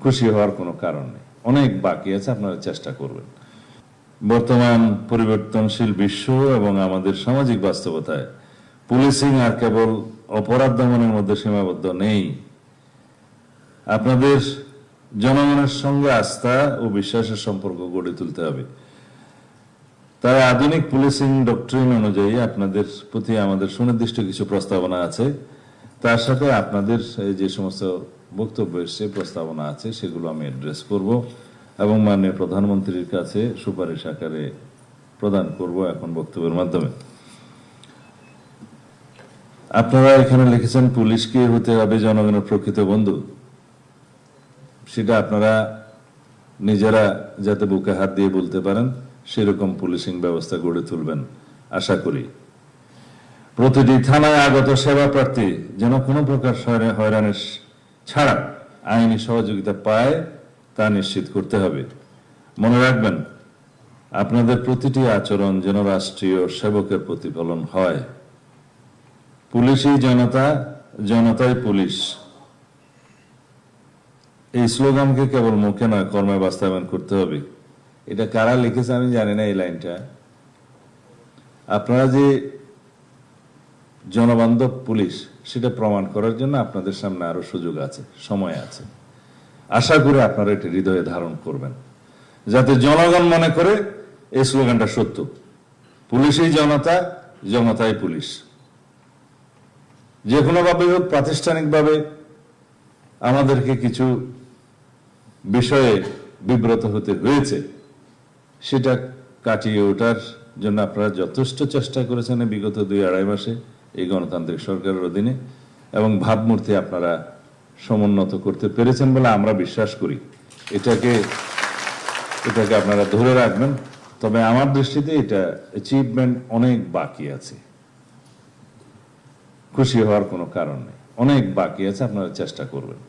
খুশি হওয়ার কোনো কারণ নেই, অনেক বাকি আছে, আপনারা চেষ্টা করবেন। বর্তমান পরিবর্তনশীল বিশ্ব এবং আমাদের সামাজিক বাস্তবতায় পুলিশিং আর কেবল অপরাধ দমনের মধ্যে সীমাবদ্ধ নেই। আপনাদের জনগণের সঙ্গে আস্থা ও বিশ্বাসের সম্পর্ক গড়ে তুলতে হবে। তাই আধুনিক পুলিশিং ডক্ট্রিন অনুযায়ী আপনাদের প্রতি আমাদের সুনির্দিষ্ট কিছু প্রস্তাবনা আছে। তার সাথে আপনাদের যে সমস্ত বক্তব্য এসছে, প্রস্তাবনা আছে, সেগুলো আমি অ্যাড্রেস করব এবং মাননীয় প্রধানমন্ত্রীর কাছে সুপারিশ আকারে প্রদান করব এখন বক্তব্যের মাধ্যমে। আপনারা এখানে লিখেছেন পুলিশকে হতে হবে জনগণের প্রকৃত বন্ধু। সেটা আপনারা নিজেরা যাতে বুকে হাত দিয়ে বলতে পারেন সেরকম পুলিশিং ব্যবস্থা গড়ে তুলবেন আশা করি। প্রতিটি থানায় আগত সেবা প্রার্থী যেন কোনো প্রকার হয়রানি ছাড়া আইনি সহযোগিতা পায় তা নিশ্চিত করতে হবে। মনে রাখবেন, আপনাদের প্রতিটি আচরণ যেন রাষ্ট্রীয় সেবকের প্রতিফলন হয়। পুলিশই জনতা, জনতাই পুলিশ, এই স্লোগানকে কেবল মুখে নয় কর্মে বাস্তবায়ন করতে হবে। এটা কারা লিখেছে আমি জানি না এই লাইনটা। আপনারা যে জনবান্ধব পুলিশ সেটা প্রমাণ করার জন্য আপনাদের সামনে আরো সুযোগ আছে, সময় আছে। আশা করি আপনারা এটি হৃদয়ে ধারণ করবেন, যাতে জনগণ মনে করে এই স্লোগানটা সত্য। পুলিশই জনতা, জনতাই পুলিশ। যে কোনোভাবে হোক প্রাতিষ্ঠানিকভাবে আমাদেরকে কিছু বিষয়ে বিব্রত হতে হয়েছে, সেটা কাটিয়ে ওঠার জন্য আপনারা যথেষ্ট চেষ্টা করেছেন বিগত 2-2.5 মাসে এই গণতান্ত্রিক সরকারের অধীনে, এবং ভাবমূর্তি আপনারা সমুন্নত করতে পেরেছেন বলে আমরা বিশ্বাস করি। এটাকে আপনারা ধরে রাখবেন। তবে আমার দৃষ্টিতে এটা অ্যাচিভমেন্ট অনেক বাকি আছে, খুশি হওয়ার কোনো কারণ নেই, অনেক বাকি আছে, আপনারা চেষ্টা করবেন।